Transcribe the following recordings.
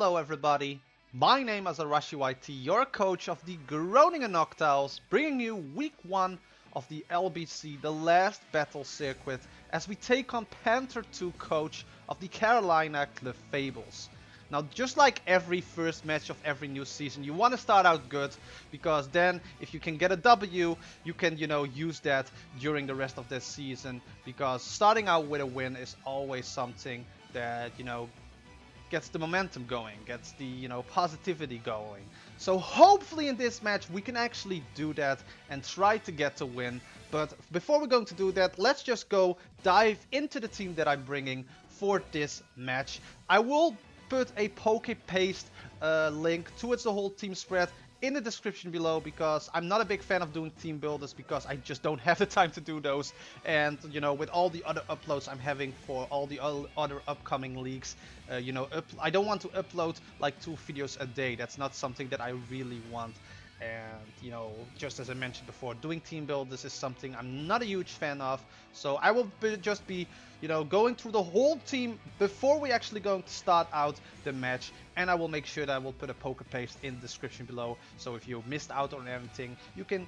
Hello everybody, my name is ArashiYT, your coach of the Groningen Noctowls, bringing you week 1 of the LBC, the last battle circuit, as we take on Panther 2 coach of the Carolina Clefables. Now, just like every first match of every new season, you want to start out good, because then if you can get a W, you can, use that during the rest of the season, because starting out with a win is always something that, gets the momentum going, gets the, positivity going. So hopefully in this match we can actually do that and try to get the win. But before we're going to do that, let's just go dive into the team that I'm bringing for this match. I will put a poke paste link towards the whole team spread in the description below, because I'm not a big fan of doing team builders because I just don't have the time to do those. And with all the other uploads I'm having for all the other upcoming leagues, I don't want to upload like 2 videos a day. That's not something that I really want. And just as I mentioned before, doing team builders is something I'm not a huge fan of. So I will just be going through the whole team before we actually going to start out the match, and I will make sure that I will put a poke paste in the description below. So if you missed out on anything, you can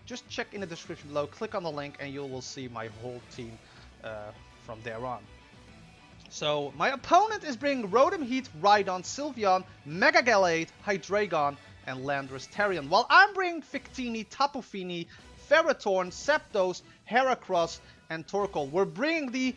just check in the description below, click on the link, and you will see my whole team from there on. So my opponent is bringing Rotom Heat, Rhydon, Sylveon, Mega Gallade, Hydreigon, and Landorus Therian, while I'm bringing Victini, Tapu Fini, Ferrothorn, Zapdos, Heracross, and Torkoal. We're bringing the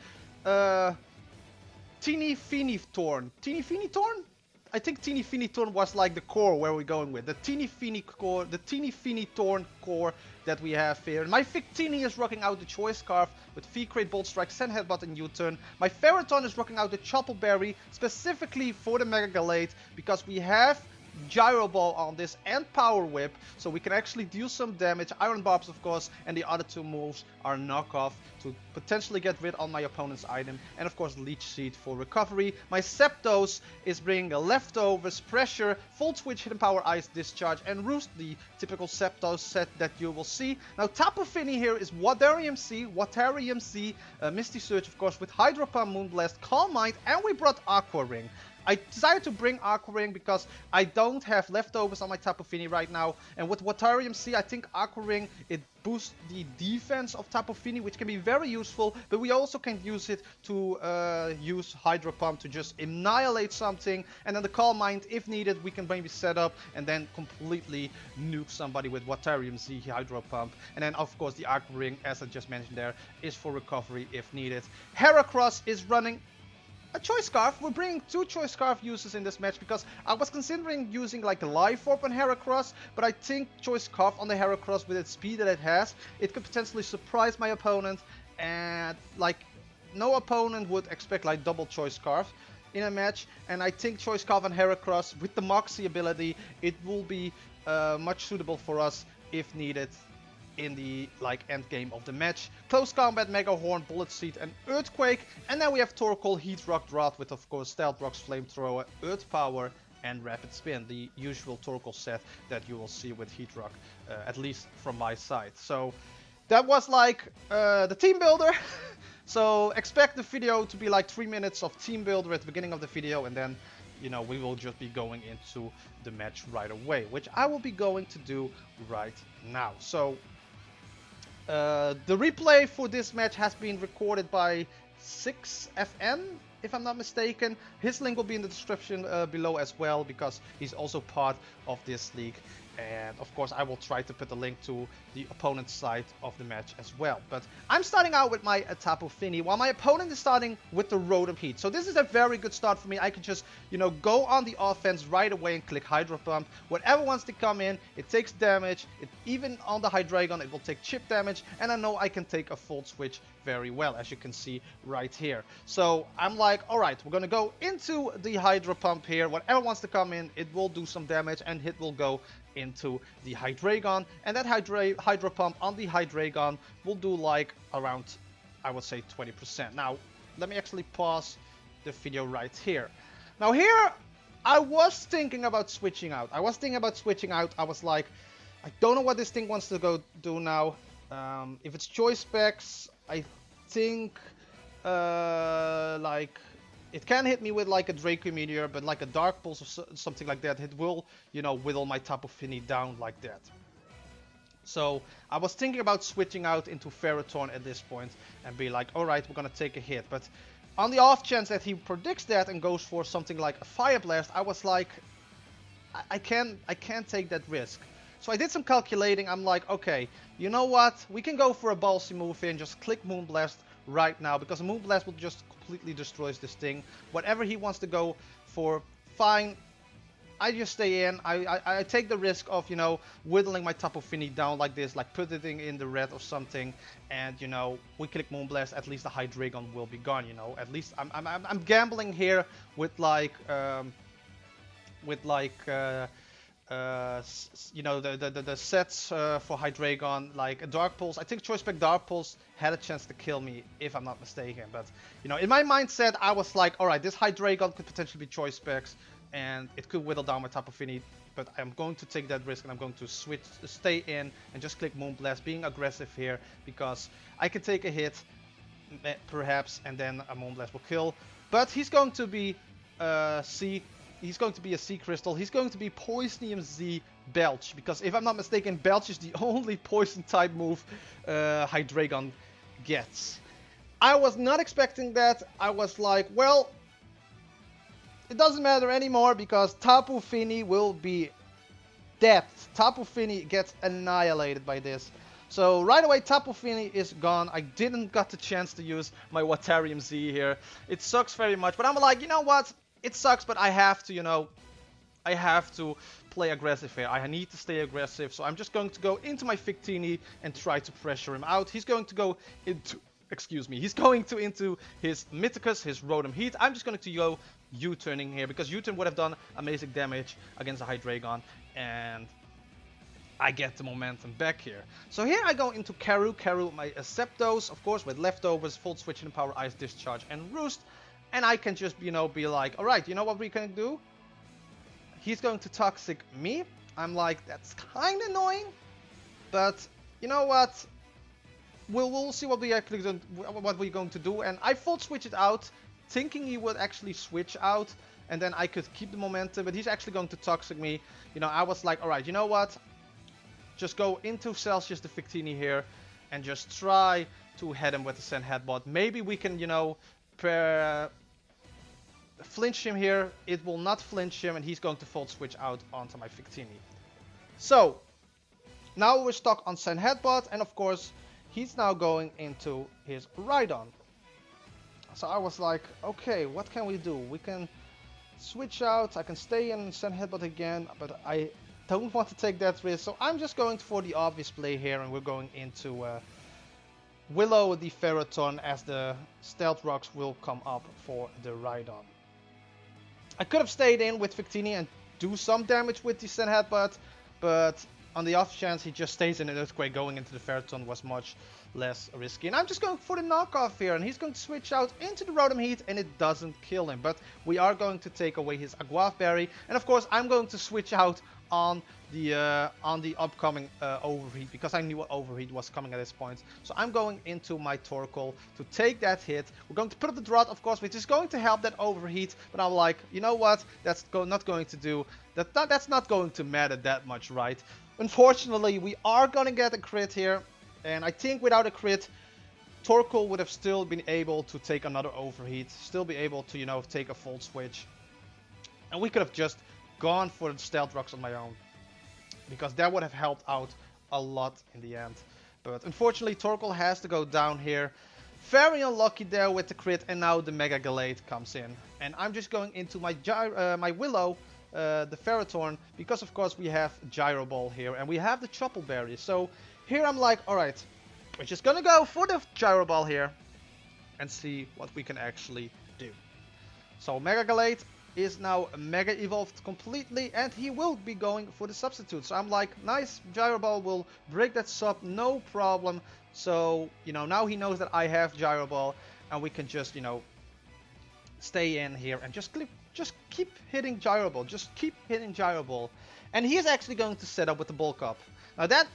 Teeny Fini Torn. Teeny Fini Torn? I think Teeny Fini Torn was like the core where we're going with. The Teeny Fini core, the Teeny Fini Torn core that we have here. My Victini is rocking out the Choice Scarf with V-Crate, Bolt Strike, Sand Headbutt, and U-Turn. My Ferrothorn is rocking out the Chople Berry specifically for the Mega Gallade, because we have Gyro Ball on this and Power Whip, so we can actually deal some damage. Iron Barbs, of course, and the other 2 moves are knockoff to potentially get rid on my opponent's item, and of course Leech Seed for recovery. My Zapdos is bringing a Leftovers, Pressure, Full Switch, Hidden Power, Ice, Discharge, and Roost, the typical Zapdos set that you will see. Now Tapu Fini here is Watarium C, Misty Surge, of course, with Hydro Pump, Moonblast, Calm Mind, and we brought Aqua Ring. I decided to bring Aqua Ring because I don't have leftovers on my Tapu Fini right now, and with Watarium C, I think Aqua Ring, it boosts the defense of Tapu Fini, which can be very useful, but we also can use it to use Hydro Pump to just annihilate something, and then the Calm Mind, if needed, we can maybe set up and then completely nuke somebody with Watarium C, Hydro Pump, and then of course the Aqua Ring, as I just mentioned there, is for recovery if needed. Heracross is running a Choice Scarf. We're bringing 2 Choice Scarf users in this match, because I was considering using like a Life Orb on Heracross, but I think Choice Scarf on the Heracross, with its speed that it has, it could potentially surprise my opponent, and like no opponent would expect like double Choice Scarf in a match. And I think Choice Scarf on Heracross with the Moxie ability, it will be much suitable for us if needed in the end game of the match. Close Combat, Mega Horn, Bullet Seed, and Earthquake. And then we have Torkoal, Heat Rock, Drought with of course Stealth Rocks, Flamethrower, Earth Power, and Rapid Spin, the usual Torkoal set that you will see with Heat Rock, at least from my side. So that was like the team builder. So expect the video to be like 3 minutes of team builder at the beginning of the video, and then we will just be going into the match right away, which I will be going to do right now. So the replay for this match has been recorded by 6FN, if I'm not mistaken. His link will be in the description below as well, because he's also part of this league. And of course I will try to put the link to the opponent's side of the match as well. But I'm starting out with my Tapu Fini, while my opponent is starting with the Rotom Heat. So this is a very good start for me. I can just, go on the offense right away and click Hydro Pump. Whatever wants to come in, it takes damage. Even on the Hydreigon, it will take chip damage. And I know I can take a Full Switch very well, as you can see right here. So I'm like, alright, we're going to go into the Hydro Pump here. Whatever wants to come in, it will do some damage, and it will go into the Hydreigon, and that Hydro Pump on the Hydreigon will do like around, I would say, 20%. Now, let me actually pause the video right here. Now here, I was thinking about switching out. I was like, I don't know what this thing wants to go do now. If it's choice specs, I think like It can hit me with like a Draco Meteor, but like a Dark Pulse or something like that, it will, you know, whittle my Tapu Fini down like that. So I was thinking about switching out into Ferrothorn at this point and be like, alright, we're gonna take a hit. But on the off chance that he predicts that and goes for something like a Fire Blast, I was like, I can't take that risk. So I did some calculating. I'm like, okay, you know what? We can go for a ballsy move here and just click Moonblast right now, because a Moonblast will just completely destroy this thing. Whatever he wants to go for, fine. I just stay in. I take the risk of, you know, whittling my Tapu Fini down like this, like putting it in the red or something, and, you know, we click Moonblast. At least the Hydreigon will be gone. You know, at least I'm gambling here with like you know, the sets for Hydreigon, like a Dark Pulse. I think Choice Spec Dark Pulse had a chance to kill me, if I'm not mistaken. But, you know, in my mindset, I was like, alright, this Hydreigon could potentially be Choice Specs, and it could whittle down my Tapu Fini, but I'm going to take that risk, and I'm going to stay in, and just click Moonblast, being aggressive here, because I can take a hit, perhaps, and then a Moonblast will kill. But he's going to be He's going to be a Sea Crystal. He's going to be Poisonium Z Belch, because if I'm not mistaken, Belch is the only poison type move Hydreigon gets. I was not expecting that. I was like, well, it doesn't matter anymore, because Tapu Fini will be dead. Tapu Fini gets annihilated by this. So right away, Tapu Fini is gone. I didn't got the chance to use my Watarium Z here. It sucks very much, but I'm like, you know what? It sucks, but I have to, you know, I have to play aggressive here. I need to stay aggressive, so I'm just going to go into my Victini and try to pressure him out. He's going to go into, excuse me, he's going to into his Mythicus, his Rotom Heat. I'm just going to go U-turning here, because U-turn would have done amazing damage against a Hydreigon, and I get the momentum back here. So here I go into Karu, my Zapdos, of course, with leftovers, Full Switch and Power Ice, Discharge, and Roost. And I can just, you know, be like, alright, you know what we can do? He's going to Toxic me. I'm like, that's kind of annoying. But, you know what? We'll see what we're going to do. And I full switch it out, thinking he would actually switch out. And then I could keep the momentum. But he's actually going to Toxic me. You know, I was like, alright, you know what? Just go into Celsius the Victini here. And just try to head him with the Sand Headbutt. Maybe we can, you know, flinch him here. It will not flinch him, and he's going to Volt Switch out onto my Victini. So now we're stuck on Sand Headbutt, and of course he's now going into his Rhydon. So I was like, okay, what can we do? We can switch out. I can stay in Sand Headbutt again, but I don't want to take that risk. So I'm just going for the obvious play here, and we're going into Willow the Ferrothorn, as the Stealth Rocks will come up for the Rhydon. I could have stayed in with Victini and do some damage with the Sand Headbutt, but on the off chance he just stays in an Earthquake, going into the Ferrothorn was much less risky. And I'm just going for the knockoff here, and he's going to switch out into the Rotom Heat, and it doesn't kill him. But we are going to take away his Aguav Berry, and of course I'm going to switch out on the upcoming Overheat, because I knew what Overheat was coming at this point. So I'm going into my Torkoal to take that hit. We're going to put up the Drought, of course, which is going to help that Overheat, but I'm like, you know what, that's not going to do, that's not going to matter that much, right? Unfortunately, we are going to get a crit here, and I think without a crit, Torkoal would have still been able to take another Overheat, still be able to, you know, take a Volt Switch, and we could have just gone for the Stealth Rocks on my own, because that would have helped out a lot in the end. But unfortunately, Torkoal has to go down here. Very unlucky there with the crit, and now the Mega Gallade comes in. And I'm just going into my my Willow, the Ferrothorn, because of course we have Gyro Ball here, and we have the Chople Berry. So here I'm like, alright, we're just gonna go for the Gyro Ball here, and see what we can actually do. So Mega Gallade is now Mega Evolved completely, and he will be going for the Substitute. So I'm like, nice, Gyro Ball will break that sub, no problem. So, you know, now he knows that I have Gyro Ball, and we can just, you know, stay in here and just keep hitting Gyro Ball, just keep hitting Gyro Ball. And he is actually going to set up with the Bulk Up. Now that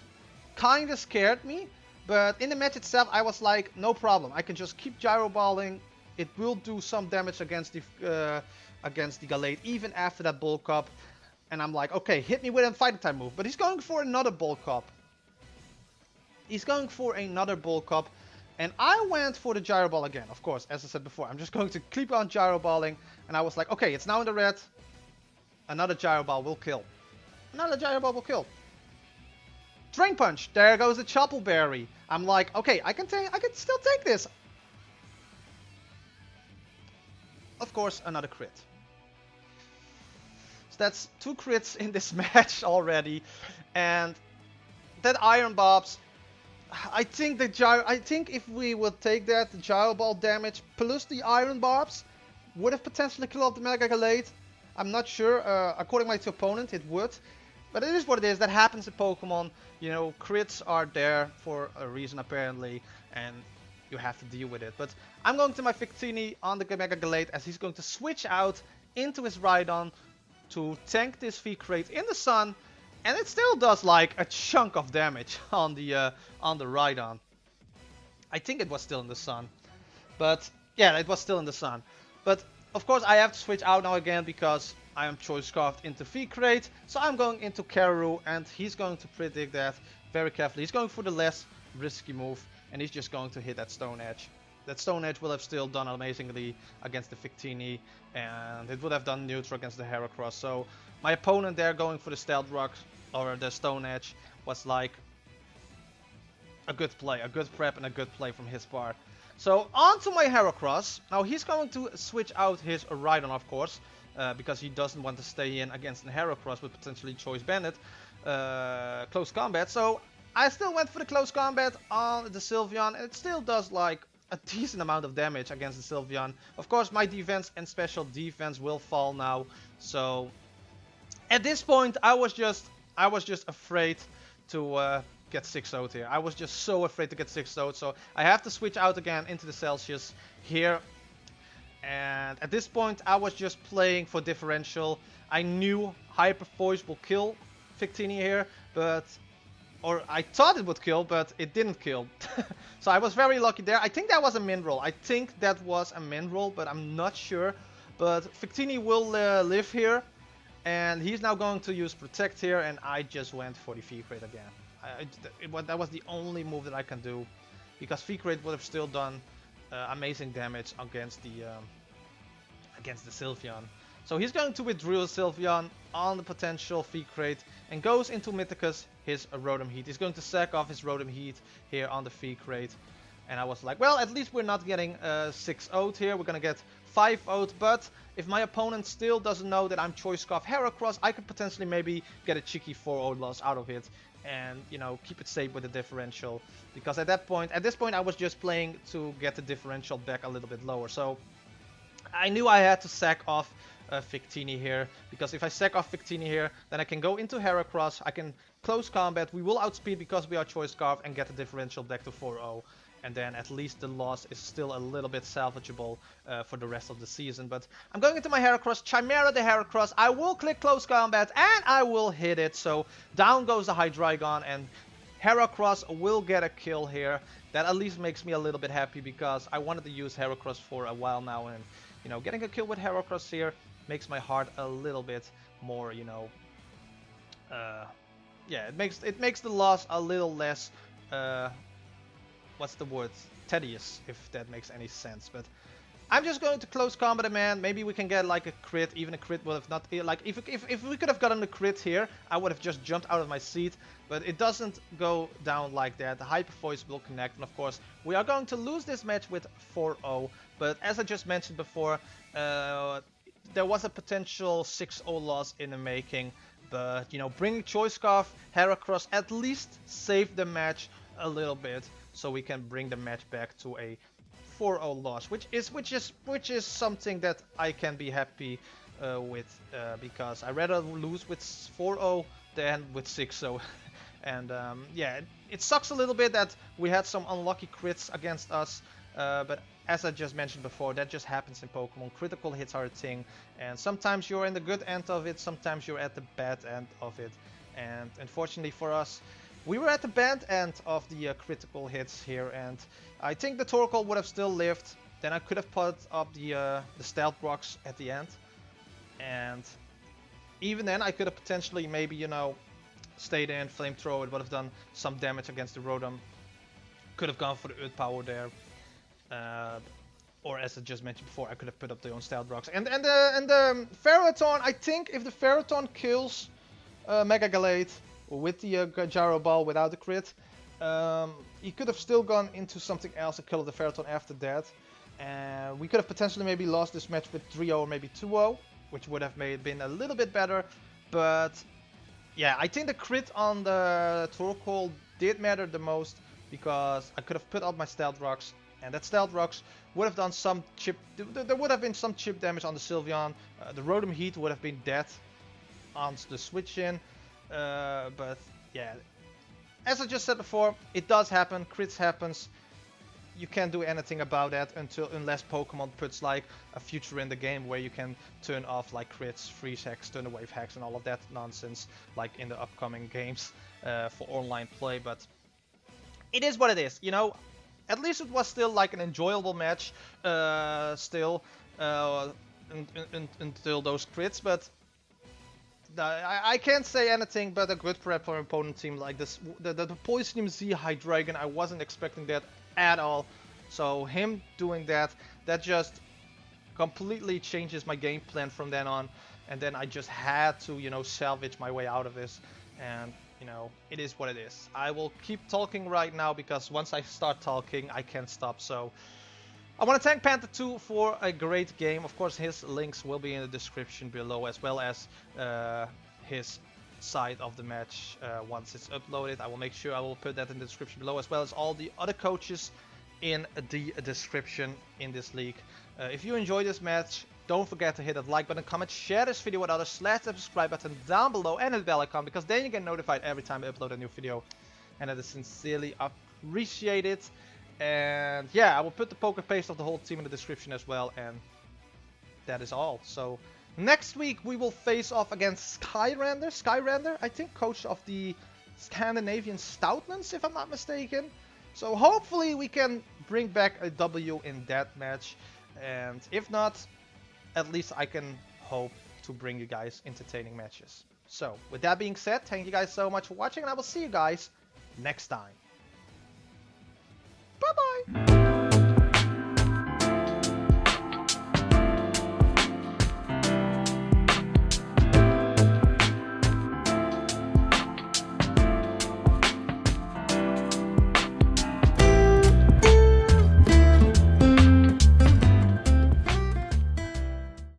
kind of scared me, but in the match itself I was like, no problem, I can just keep Gyro Balling, it will do some damage against the Gallade even after that bulk up. And I'm like, okay, hit me with a fighting type move. But he's going for another bulk up. He's going for another bulk up. And I went for the gyro ball again, of course, as I said before. I'm just going to keep on gyro balling. And I was like, okay, it's now in the red. Another gyro ball will kill. Another gyro ball will kill. Drain punch. There goes the Chopple Berry. I'm like, okay, I can still take this. Of course, another crit. So that's 2 crits in this match already. And that Iron Bobs, I think if we would take that, the gyro ball damage plus the Iron Bobs would have potentially killed off the Mega Gallade. I'm not sure. According to my opponent, it would. But it is what it is. That happens in Pokemon. You know, crits are there for a reason apparently, and you have to deal with it. But I'm going to my Victini on the Mega Gallade as he's going to switch out into his Rhydon to tank this V-Crate in the sun, and it still does like a chunk of damage on the Rhydon. I think it was still in the sun, but yeah, it was still in the sun. But of course, I have to switch out now again because I am Choice Scarfed into V-Crate. So I'm going into Karoo, and he's going to predict that very carefully. He's going for the less risky move, and he's just going to hit that Stone Edge. That Stone Edge will have still done amazingly against the Victini, and it would have done neutral against the Heracross. So my opponent there going for the Stealth Rock or the Stone Edge was like a good play, a good prep and a good play from his part. So on to my Heracross. Now he's going to switch out his Rhydon, of course, because he doesn't want to stay in against the Heracross with potentially Choice Bandit, close combat. So I still went for the close combat on the Sylveon, and it still does like a decent amount of damage against the Sylveon. Of course, my defense and special defense will fall now. So at this point, I was just afraid to get 6-0'd here. I was just so afraid to get 6-0'd, so I have to switch out again into the Celsius here. And at this point, I was just playing for differential. I knew Hyper Voice will kill Victini here, or I thought it would kill, but it didn't kill. So I was very lucky there. I think that was a min roll. But I'm not sure. But Victini will live here, and he's now going to use Protect here, and I just went for the V-Crate again. That was the only move that I can do, because V-Crate would have still done amazing damage against the Sylveon. So he's going to withdraw Sylveon on the potential V-Crate and goes into Mythicus his Rotom Heat. He's going to sack off his Rotom Heat here on the V-Crate. And I was like, well, at least we're not getting 6-0'd here. We're going to get 5-0'd. But if my opponent still doesn't know that I'm Choice Scarf Heracross, I could potentially maybe get a cheeky 4-0 loss out of it. And, you know, keep it safe with the differential. Because at this point, I was just playing to get the differential back a little bit lower. So I knew I had to sack off Victini here, because if I sack off Victini here, then I can go into Heracross, I can close combat, we will outspeed because we are Choice Scarf and get the differential back to 4-0, and then at least the loss is still a little bit salvageable for the rest of the season. But I'm going into my Heracross, Chimera the Heracross, I will click close combat and I will hit it, so down goes the Hydreigon and Heracross will get a kill here. That at least makes me a little bit happy, because I wanted to use Heracross for a while now, and you know, getting a kill with Heracross here makes my heart a little bit more, you know, yeah, it makes the loss a little less, what's the word, tedious, if that makes any sense. But I'm just going to close combat a man. Maybe we can get like a crit. Even a crit would have not, like, if we could have gotten the crit here, I would have just jumped out of my seat. But it doesn't go down like that. The Hyper Voice will connect, and of course we are going to lose this match with 4-0. But as I just mentioned before, there was a potential 6-0 loss in the making. But you know, bringing Choice Scarf Heracross at least saved the match a little bit, so we can bring the match back to a 4-0 loss, which is something that I can be happy with, because I rather lose with 4-0 than with 6-0. And yeah, it sucks a little bit that we had some unlucky crits against us, but as I just mentioned before, that just happens in Pokemon. Critical hits are a thing, and sometimes you're in the good end of it, sometimes you're at the bad end of it. And unfortunately for us, we were at the bad end of the critical hits here, and I think the Torkoal would have still lived. then I could have put up the stealth rocks at the end, and even then I could have potentially maybe, you know, stayed in, flamethrower. It would have done some damage against the Rotom. Could have gone for the Earth Power there. Or as I just mentioned before, I could have put up the own Stealth Rocks. And the Ferrothorn, I think if the Ferrothorn kills Mega Gallade with the Gyro Ball without the crit, he could have still gone into something else and killed the Ferrothorn after that. And we could have potentially maybe lost this match with 3-0 or maybe 2-0, which would have been a little bit better. But yeah, I think the crit on the Torkoal did matter the most, because I could have put up my Stealth Rocks, and that Stealth Rocks would have done some chip. There would have been some chip damage on the Sylveon. The Rotom Heat would have been dead on the switch in. But yeah, as I just said before, it does happen. Crits happens. You can't do anything about that unless Pokemon puts like a feature in the game where you can turn off like crits, freeze hacks, turn wave hacks, and all of that nonsense, like in the upcoming games for online play. But it is what it is, you know. At least it was still like an enjoyable match, until those crits. But I can't say anything but a good prep for an opponent team like this. The Poisonium Z Hydreigon, I wasn't expecting that at all. So him doing that just completely changes my game plan from then on. And then I just had to, you know, salvage my way out of this. And you know, it is what it is. I will keep talking right now, because once I start talking, I can't stop. So I want to thank Panther2 for a great game. Of course, his links will be in the description below, as well as his side of the match once it's uploaded. I will make sure I will put that in the description below, as well as all the other coaches in the description in this league. If you enjoyed this match, don't forget to hit that like button, comment, share this video with others, slash the subscribe button down below, and hit the bell icon, because then you get notified every time I upload a new video, and that is sincerely appreciated. And yeah, I will put the poker face of the whole team in the description as well, and that is all. So next week we will face off against Skyrander, I think, coach of the Scandinavian Stoutlands, if I'm not mistaken. So hopefully we can bring back a W in that match, and if not, at least I can hope to bring you guys entertaining matches. So with that being said, thank you guys so much for watching, and I will see you guys next time. Bye bye!